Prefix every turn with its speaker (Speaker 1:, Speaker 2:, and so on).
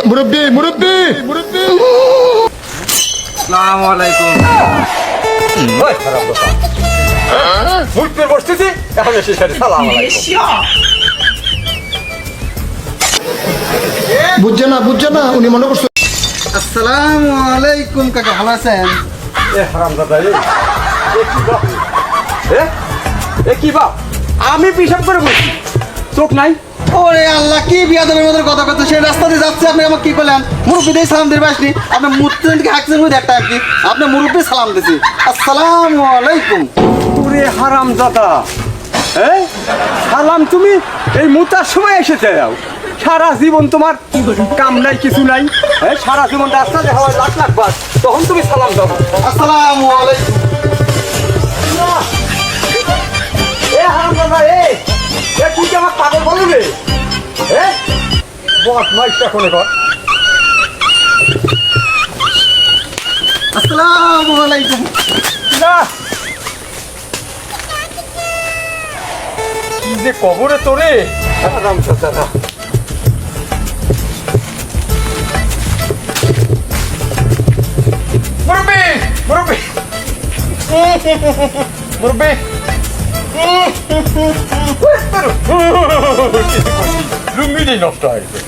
Speaker 1: মুরব্বি মুরব্বি মুরব্বি
Speaker 2: আসসালামু আলাইকুম। ওই খারাপ কথা। মুরব্বি বসতেছি এখন এসে সালাম আলাইকুম।
Speaker 1: বুঝছে না উনি মনে করছে।
Speaker 3: আসসালামু আলাইকুম কাকা, ভালো আছেন?
Speaker 2: এ হারামজাদা এ কি বাপ? এ কি বাপ? আমি পিসাব করে বসছি, চোখ নাই?
Speaker 3: ওরে আল্লাহ, কি বিয়াদবের মধ্যে কথা কথা, সেই রাস্তা দিয়ে যাচ্ছে আপনি আমাকে কি করলেন? মুরব্বী দিয়ে সালাম দিয়ে আসনি, আপনি মুরব্বীকে হাঁকছেন মধ্যে একটা আর কি, আপনি মুরব্বী সালাম দিছি। আসসালামু আলাইকুম।
Speaker 2: ওরে হারামজাদা, সালাম তুমি এই মুতার সময় এসেছে যাও? সারা জীবন তোমার কাম নাই, কিছু নাই, সারা জীবন রাস্তা দেখা হয় লাখ লাখ বার, তখন তুমি সালাম দাও।
Speaker 3: আসসালামু আলাইকুম।
Speaker 2: এ হারামজাদা তুই কি আমার পাগল বলি রে? বদমাইশটা কোনে কর।
Speaker 3: আসসালামু আলাইকুম।
Speaker 2: না কি যে কবরে তোরে হারামজাদা। মুরব্বি মুরব্বি মুরব্বি লুঙ্গিটাই নষ্ট হয়ে গেছে।